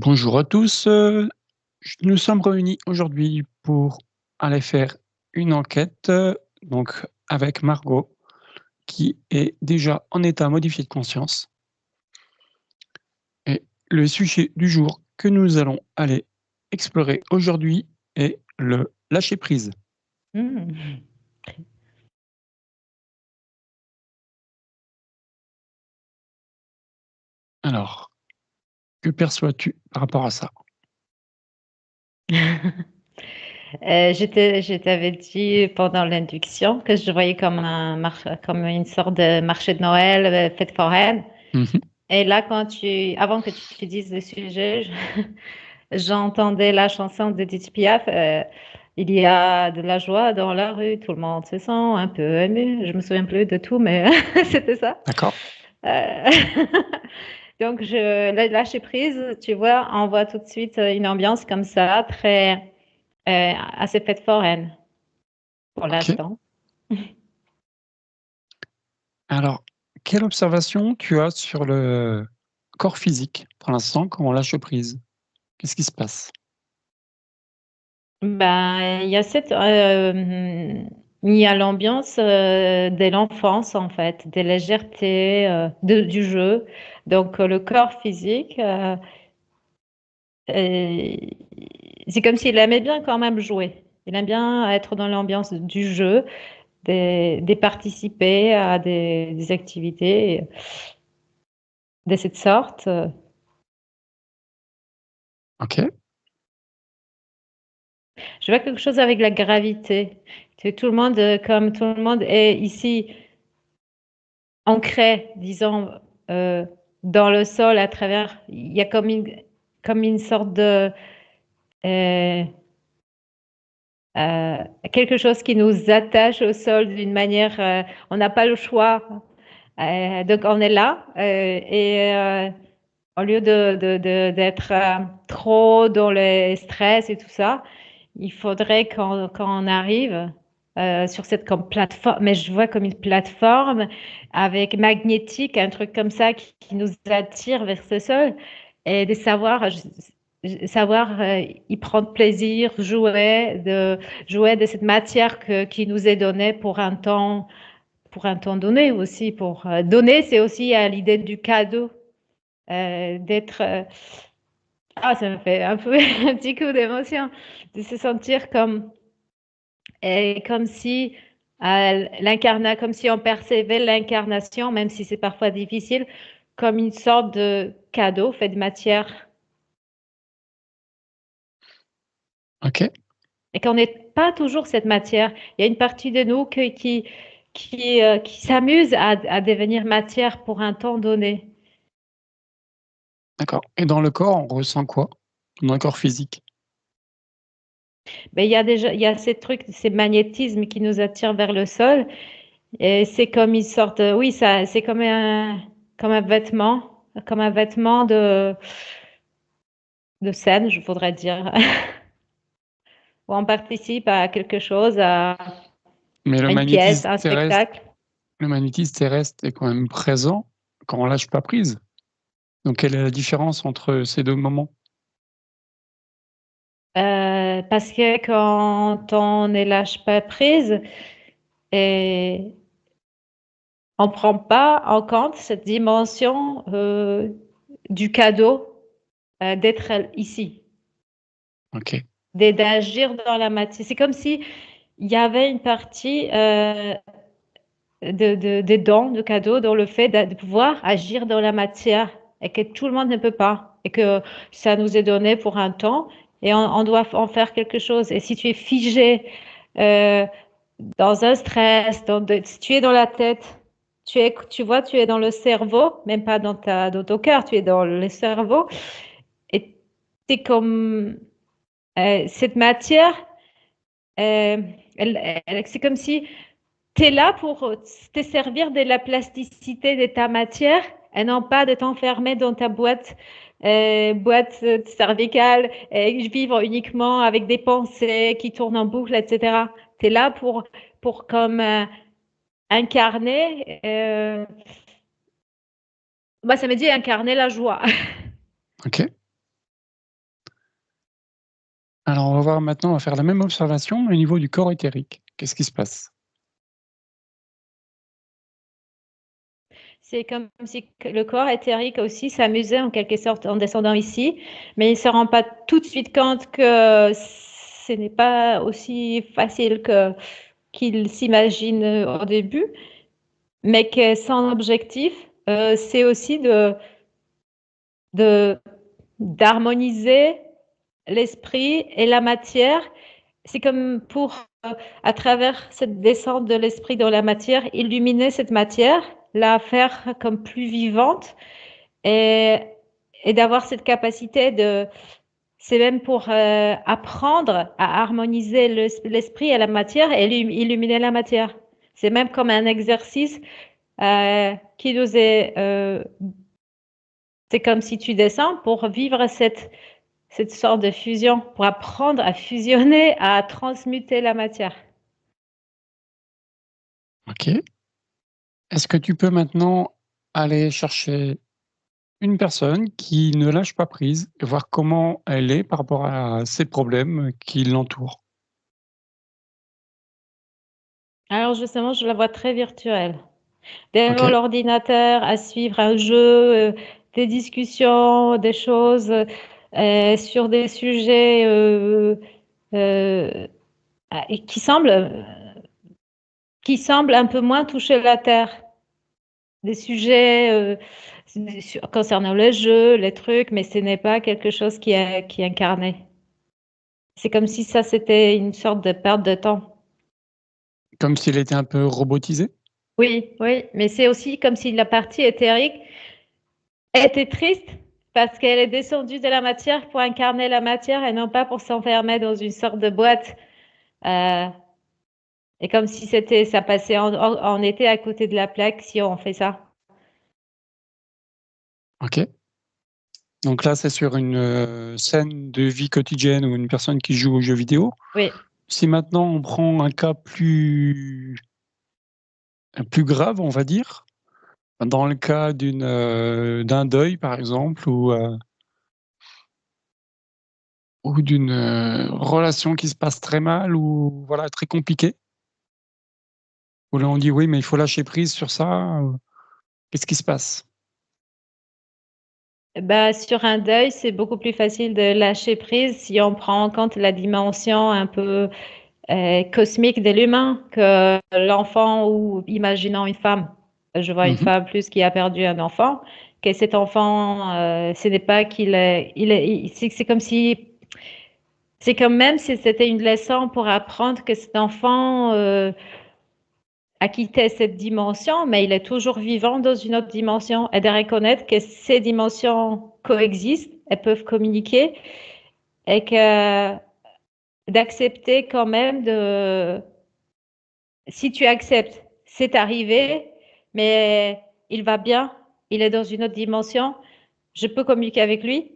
Bonjour à tous, nous sommes réunis aujourd'hui pour aller faire une enquête, donc avec Margot qui est déjà en état modifié de conscience et le sujet du jour que nous allons aller explorer aujourd'hui est le lâcher prise. Mmh. Alors, que perçois-tu par rapport à ça? Je t'avais dit pendant l'induction que je voyais comme une sorte de marché de Noël, fête foraine. Mmh. Et là, avant que tu dises le sujet, j'entendais la chanson d'Edith Piaf. Il y a de la joie dans la rue, tout le monde se sent un peu ému. Je me souviens plus de tout, mais c'était ça. D'accord. Euh, Donc, lâcher prise, tu vois, on voit tout de suite une ambiance comme ça, très assez fête foraine pour OK. l'instant. Alors, quelle observation tu as sur le corps physique pour l'instant quand on lâche prise? Qu'est-ce qui se passe? Ben, il y a l'ambiance de l'enfance en fait, de légèreté du jeu. Donc le corps physique, euh, c'est comme s'il aimait bien quand même jouer. Il aime bien être dans l'ambiance du jeu, de participer à des activités de cette sorte. OK. Je vois quelque chose avec la gravité. Tout le monde, comme tout le monde est ici ancré, disons, dans le sol à travers, il y a comme une sorte de, euh, euh, quelque chose qui nous attache au sol d'une manière, on n'a pas le choix. Donc on est là au lieu d'être trop dans le stress et tout ça, il faudrait qu'on arrive sur cette comme plateforme, mais je vois comme une plateforme avec magnétique, un truc comme ça qui nous attire vers ce sol et de savoir y prendre plaisir, jouer de cette matière qui nous est donnée pour un temps donné aussi. Pour donner, c'est aussi à l'idée du cadeau, d'être ça me fait un peu un petit coup d'émotion de se sentir comme si comme si on percevait l'incarnation, même si c'est parfois difficile, comme une sorte de cadeau fait de matière OK. et qu'on n'est pas toujours cette matière. Il y a une partie de nous qui s'amuse à devenir matière pour un temps donné. D'accord, et dans le corps, on ressent quoi? Dans le corps physique? Mais il y a ces trucs, ces magnétismes qui nous attirent vers le sol. Et c'est comme une sorte, oui, ça, c'est comme un vêtement de scène, je voudrais dire, où on participe à quelque chose, Mais à une pièce, à un spectacle. le magnétisme terrestre est quand même présent quand on lâche pas prise. Donc quelle est la différence entre ces 2 moments? Parce que quand on ne lâche pas prise, et on prend pas en compte cette dimension du cadeau d'être ici, OK. d'agir dans la matière. C'est comme si il y avait une partie des dons, de cadeaux, dans le fait de pouvoir agir dans la matière et que tout le monde ne peut pas et que ça nous est donné pour un temps et on doit en faire quelque chose. Et si tu es figé euh, dans un stress, si tu es dans la tête, tu vois, tu es dans le cerveau, même pas dans ton cœur, tu es dans le cerveau et c'est comme cette matière, euh, c'est comme si tu es là pour te servir de la plasticité de ta matière et non pas de t'enfermer dans ta boîte cervicale et vivre uniquement avec des pensées qui tournent en boucle, etc. Tu es là pour comme incarner, moi ça me dit incarner la joie. OK. Alors, on va voir maintenant, on va faire la même observation, mais au niveau du corps éthérique. Qu'est-ce qui se passe? C'est comme si le corps éthérique aussi s'amusait en quelque sorte en descendant ici, mais il ne se rend pas tout de suite compte que ce n'est pas aussi facile qu'il s'imagine au début, mais que son objectif, c'est aussi d'harmoniser l'esprit et la matière. C'est comme pour, à travers cette descente de l'esprit dans la matière, illuminer cette matière, la faire comme plus vivante et, et d'avoir cette capacité de, c'est même pour apprendre à harmoniser l'esprit et la matière et illuminer la matière. C'est même comme un exercice qui nous est, c'est comme si tu descends pour vivre cette sorte de fusion, pour apprendre à fusionner, à transmuter la matière. OK. Est-ce que tu peux maintenant aller chercher une personne qui ne lâche pas prise et voir comment elle est par rapport à ses problèmes qui l'entourent? Alors justement, je la vois très virtuelle. Derrière OK. l'ordinateur, à suivre un jeu, des discussions, des choses sur des sujets euh, et qui semblent un peu moins toucher la terre. Des sujets concernant le jeu, les trucs, mais ce n'est pas quelque chose qui est incarné. C'est comme si ça, c'était une sorte de perte de temps. Comme s'il était un peu robotisé? Oui, oui, mais c'est aussi comme si la partie éthérique était triste parce qu'elle est descendue de la matière pour incarner la matière et non pas pour s'enfermer dans une sorte de boîte. Euh, et comme si ça passait en été à côté de la plaque si on fait ça. OK. Donc là, c'est sur une, scène de vie quotidienne ou une personne qui joue aux jeux vidéo. Oui. Si maintenant on prend un cas plus grave, on va dire, dans le cas d'un deuil par exemple ou d'une, relation qui se passe très mal ou voilà, très compliquée, où là on dit: «Oui, mais il faut lâcher prise sur ça», qu'est-ce qui se passe? Bah, sur un deuil, c'est beaucoup plus facile de lâcher prise si on prend en compte la dimension un peu cosmique de l'humain que l'enfant ou imaginons une femme. Je vois une Mmh. femme plus qui a perdu un enfant, que cet enfant, ce n'est pas c'est comme si, c'est comme même si c'était une leçon pour apprendre que cet enfant a quitté cette dimension, mais il est toujours vivant dans une autre dimension et de reconnaître que ces dimensions coexistent, elles peuvent communiquer et que d'accepter quand même si tu acceptes, c'est arrivé, mais il va bien, il est dans une autre dimension, je peux communiquer avec lui,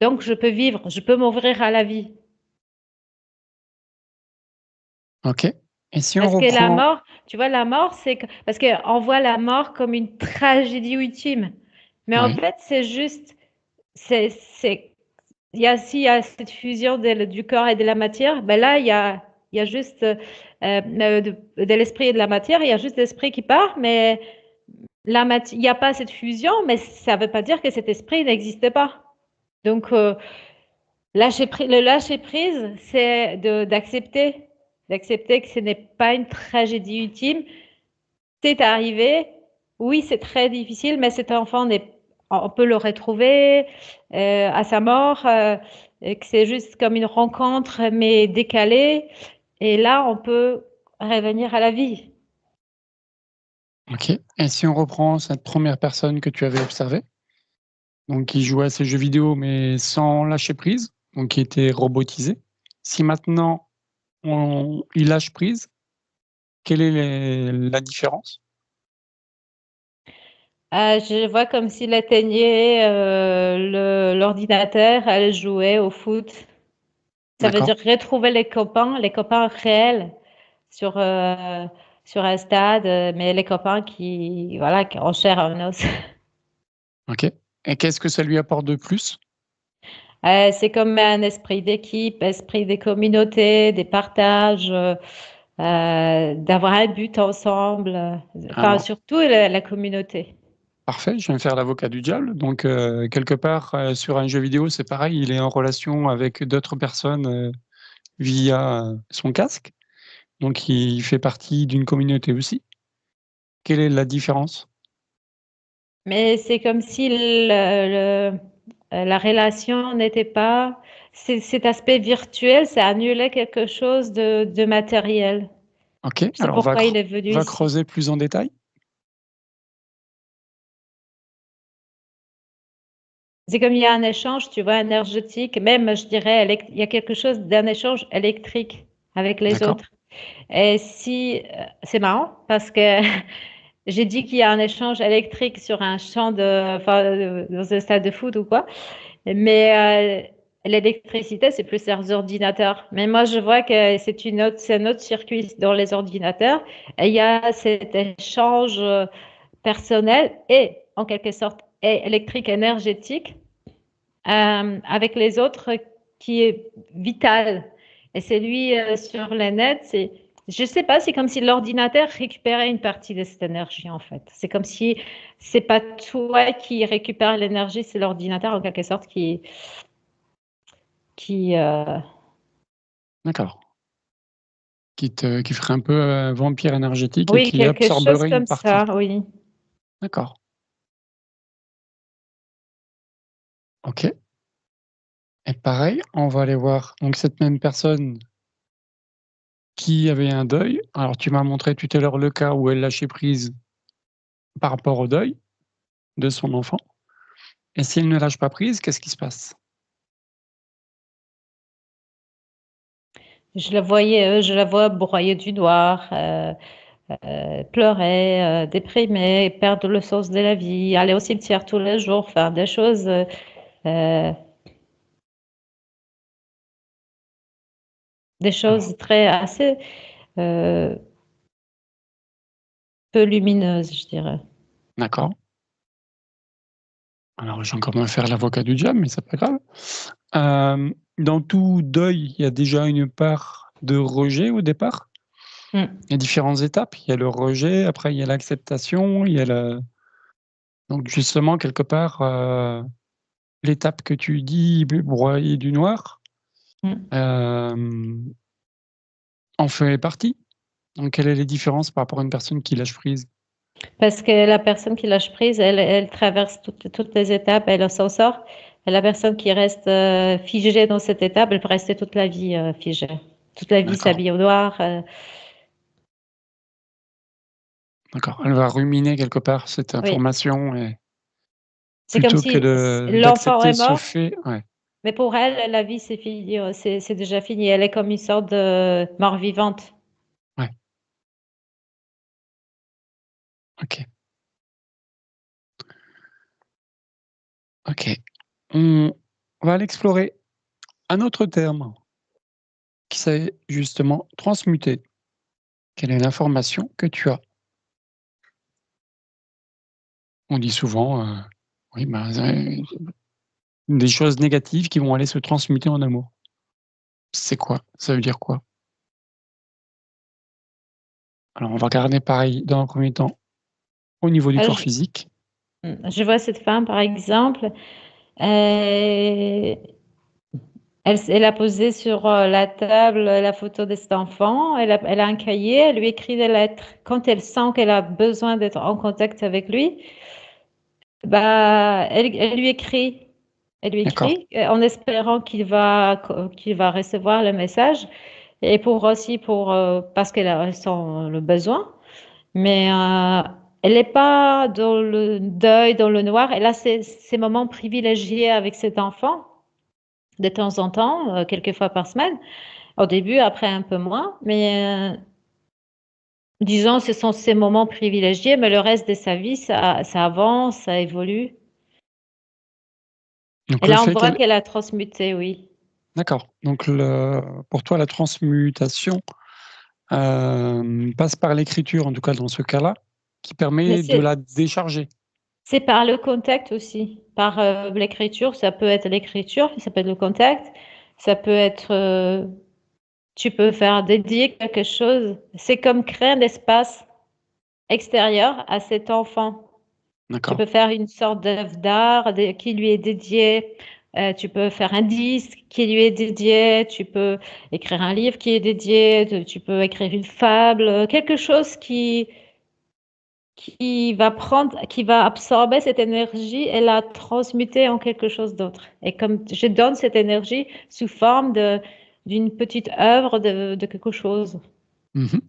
donc je peux vivre, je peux m'ouvrir à la vie. OK, et si on Parce que la reprend mort, tu vois, la mort, parce qu'on voit la mort comme une tragédie ultime. Mais en ouais, fait, c'est juste, c'est, s'il y a cette fusion du corps et de la matière, ben là, il y a juste de l'esprit et de la matière, il y a juste l'esprit qui part, mais il n'y a pas cette fusion, mais ça ne veut pas dire que cet esprit n'existait pas. Donc, le lâcher prise, c'est d'accepter que ce n'est pas une tragédie ultime. C'est arrivé, oui, c'est très difficile, mais cet enfant on peut le retrouver à sa mort, et que c'est juste comme une rencontre, mais décalée. Et là, on peut revenir à la vie. OK, et si on reprend cette première personne que tu avais observée, donc qui jouait à ces jeux vidéo mais sans lâcher prise, donc qui était robotisé. Si maintenant il lâche prise, quelle est la différence? Je vois comme s'il éteignait l'ordinateur, elle jouait au foot. Ça veut D'accord, dire retrouver les copains réels sur, euh, sur un stade, mais les copains qui, voilà, qui ont chair en os. OK, et qu'est-ce que ça lui apporte de plus? C'est comme un esprit d'équipe, esprit des communautés, des partages, d'avoir un but ensemble, enfin Alors, surtout la communauté. parfait, je viens de faire l'avocat du diable. Donc, quelque part, sur un jeu vidéo, c'est pareil, il est en relation avec d'autres personnes via son casque. Donc, il fait partie d'une communauté aussi. Quelle est la différence? Mais c'est comme si la relation n'était pas, cet aspect virtuel, ça annulait quelque chose de matériel. Ok, C'est alors pourquoi il est venu va ici. creuser plus en détail. C'est comme il y a un échange, tu vois, énergétique, même, je dirais, il y a quelque chose d'un échange électrique avec les D'accord. autres. Et si, c'est marrant parce que j'ai dit qu'il y a un échange électrique sur un champ enfin, dans un stade de foot ou quoi, mais l'électricité, c'est plus sur les ordinateurs. Mais moi, je vois que c'est un autre circuit dans les ordinateurs. Et il y a cet échange personnel et, en quelque sorte, électrique, énergétique avec les autres qui est vital. Et c'est lui sur le net, je sais pas, c'est comme si l'ordinateur récupérait une partie de cette énergie en fait. C'est comme si c'est pas toi qui récupère l'énergie, c'est l'ordinateur en quelque sorte qui D'accord. Qui ferait un peu vampire énergétique et oui, qui quelque chose absorberait une comme ça, partie. oui. D'accord. Ok. Et pareil, on va aller voir donc cette même personne qui avait un deuil. Alors, tu m'as montré tout à l'heure le cas où elle lâchait prise par rapport au deuil de son enfant. Et si elle ne lâche pas prise, qu'est-ce qui se passe? Je la vois broyer du noir, pleurer, déprimée, perdre le sens de la vie, aller au cimetière tous les jours, faire des choses euh, Alors, très assez euh, peu lumineuses, je dirais. d'accord. Alors, je vais encore me faire l'avocat du diable, mais c'est pas grave. Dans tout deuil, il y a déjà une part de rejet au départ. Mm. Il y a différentes étapes. Il y a le rejet, après il y a l'acceptation, il y a donc justement quelque part, l'étape que tu dis, broyer du noir, Mm. hem, en fait partie. Donc quelles est les différences par rapport à une personne qui lâche prise? Parce que la personne qui lâche prise, elle traverse toutes les étapes, elle s'en sort. Et la personne qui reste figée dans cette étape, elle peut rester toute la vie figée. Toute la vie D'accord, s'habille au noir. d'accord. Elle va ruminer quelque part cette Oui, information et c'est comme plutôt que si de l'enfant d'accepter est ce mort, fait, ouais, mais pour elle, la vie c'est fini, c'est déjà fini. Elle est comme une sorte de mort vivante. ouais, OK, OK. On va aller explorer un autre terme qui c'est justement transmuter. Quelle est l'information que tu as? On dit souvent, oui, ben, des choses négatives qui vont aller se transmuter en amour. C'est quoi? Ça veut dire quoi? Alors on va regarder pareil dans un premier temps au niveau du Ah, corps physique. je vois cette femme par exemple. euh, elle a posé sur la table la photo de cet enfant. Elle a un cahier, elle lui écrit des lettres. Quand elle sent qu'elle a besoin d'être en contact avec lui, bah, elle lui écrit. Elle lui D'accord, écrit en espérant qu'il va recevoir le message et pour aussi parce elle sent le besoin. Mais elle n'est pas dans le deuil, dans le noir. Elle a ses moments privilégiés avec cet enfant de temps en temps, quelques fois par semaine. Au début, après un peu moins, mais disons, ce sont ses moments privilégiés, mais le reste de sa vie, ça avance, ça évolue. Et donc le là, on fait voit qu'elle qu'elle a transmuté, oui. d'accord, donc le pour toi la transmutation, passe par l'écriture, en tout cas dans ce cas-là, qui Mais permet de la décharger. C'est par le contact aussi, par l'écriture. Ça peut être l'écriture, ça peut être le contact, ça peut être, tu peux faire dédier quelque chose. C'est comme créer un espace extérieur à cet enfant. Tu D'accord. peux faire une sorte d'œuvre d'art qui lui est dédiée. Tu peux faire un disque qui lui est dédié. Tu peux écrire un livre qui est dédié. Tu peux écrire une fable, quelque chose qui va absorber cette énergie et la transmuter en quelque chose d'autre. Et comme je donne cette énergie sous forme d'une petite œuvre de quelque chose. Mhm.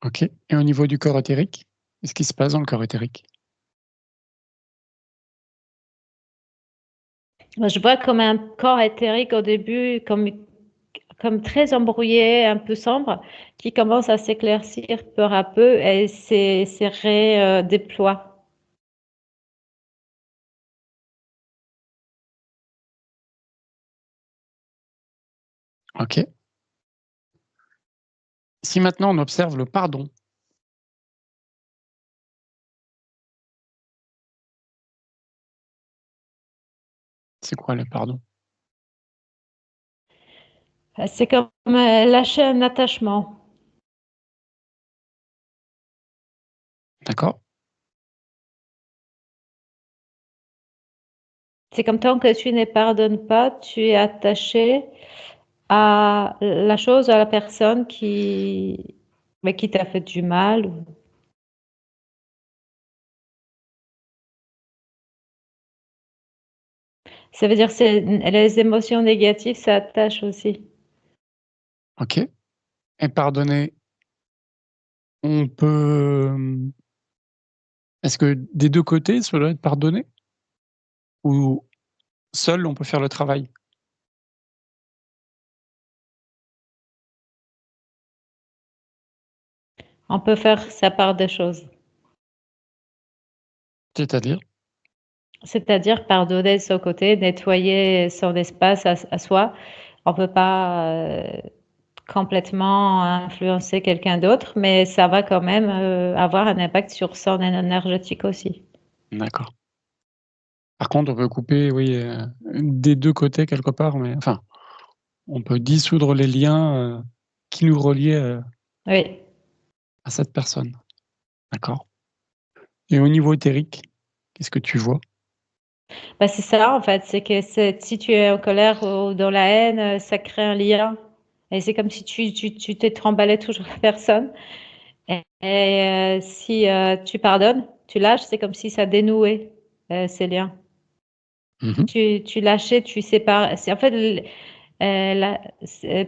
Ok. Et au niveau du corps éthérique, qu'est-ce qui se passe dans le corps éthérique? Moi, je vois comme un corps éthérique au début, comme très embrouillé, un peu sombre, qui commence à s'éclaircir peu à peu et se redéploie. Ok. Si maintenant on observe le pardon, c'est quoi le pardon? C'est comme lâcher un attachement. D'accord? C'est comme tant que tu ne pardonnes pas, tu es attaché à la chose, à la personne mais qui t'a fait du mal. Ça veut dire que les émotions négatives s'attachent aussi. Ok. Et pardonner, on peut. Est-ce que des deux côtés, ça doit être pardonné? Ou seul, on peut faire le travail? On peut faire sa part des choses. C'est-à-dire? C'est-à-dire pardonner de son côté, nettoyer son espace à soi. On peut pas complètement influencer quelqu'un d'autre, mais ça va quand même avoir un impact sur son énergétique aussi. D'accord. Par contre, on peut couper, oui, des 2 côtés quelque part, mais enfin, on peut dissoudre les liens, qui nous reliaient, Oui, à cette personne. D'accord. Et au niveau éthérique, qu'est-ce que tu vois? bah, c'est ça en fait, c'est que si tu es en colère ou dans la haine, ça crée un lien. Et c'est comme si tu te trimballais toujours la personne. Et si tu pardonnes, tu lâches, c'est comme si ça dénouait ces liens. Mmh mh. Tu lâchais, tu sépares. En fait,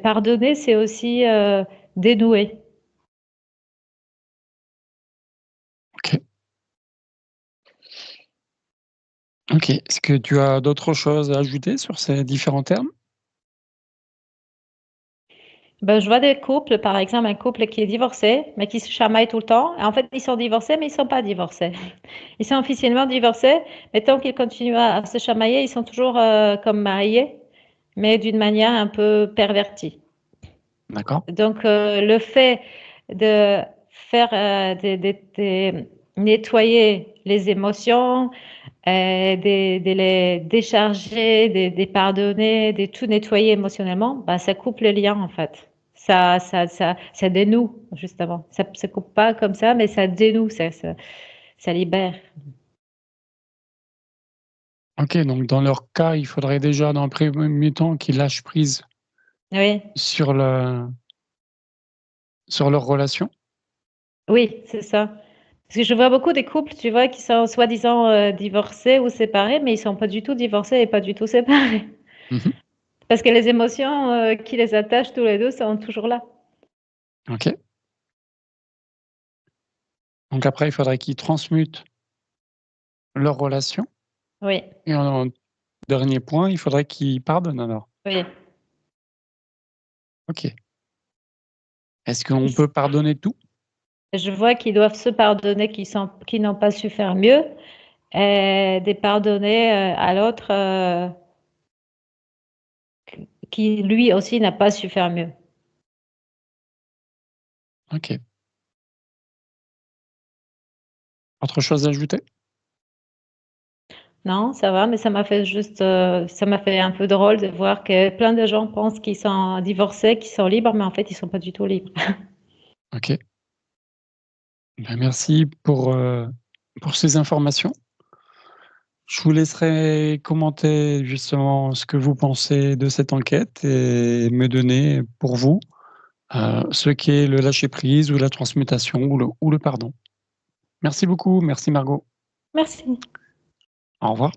pardonner, c'est aussi dénouer. OK. OK. Est-ce que tu as d'autres choses à ajouter sur ces différents termes? Ben, je vois des couples, par exemple, un couple qui est divorcé, mais qui se chamaille tout le temps. Et en fait, ils sont divorcés, mais ils sont pas divorcés. Ils sont officiellement divorcés, mais tant qu'ils continuent à se chamailler, ils sont toujours comme mariés, mais d'une manière un peu pervertie. D'accord. Donc, le fait de faire, nettoyer les émotions, de les décharger, de pardonner, de tout nettoyer émotionnellement, bah, ça coupe le lien en fait. Ça dénoue, justement. Ça ne se coupe pas comme ça, mais ça dénoue, ça libère. OK, donc dans leur cas, il faudrait déjà dans un premier temps qu'ils lâchent prise Oui, sur le sur leur relation? oui, c'est ça. Parce que je vois beaucoup des couples, tu vois, qui sont soi-disant divorcés ou séparés, mais ils sont pas du tout divorcés et pas du tout séparés. Mmh mh. Parce que les émotions qui les attachent tous les deux sont toujours là. OK. Donc après, il faudrait qu'ils transmutent leur relation Oui, et en dernier point, il faudrait qu'ils pardonnent alors? oui. OK. Est-ce qu'on Ils- peut pardonner tout? Je vois qu'ils doivent se pardonner, qui n'ont pas su faire mieux, et de pardonner à l'autre qui lui aussi n'a pas su faire mieux. OK. Autre chose à ajouter? Non, ça va, mais ça m'a fait juste, ça m'a fait un peu drôle de voir que plein de gens pensent qu'ils sont divorcés, qu'ils sont libres, mais en fait, ils sont pas du tout libres. OK. Ben, merci pour ces informations. Je vous laisserai commenter justement ce que vous pensez de cette enquête et me donner pour vous, ce qu'est le lâcher prise ou la transmutation ou le pardon. Merci beaucoup, merci Margot. Merci. Au revoir.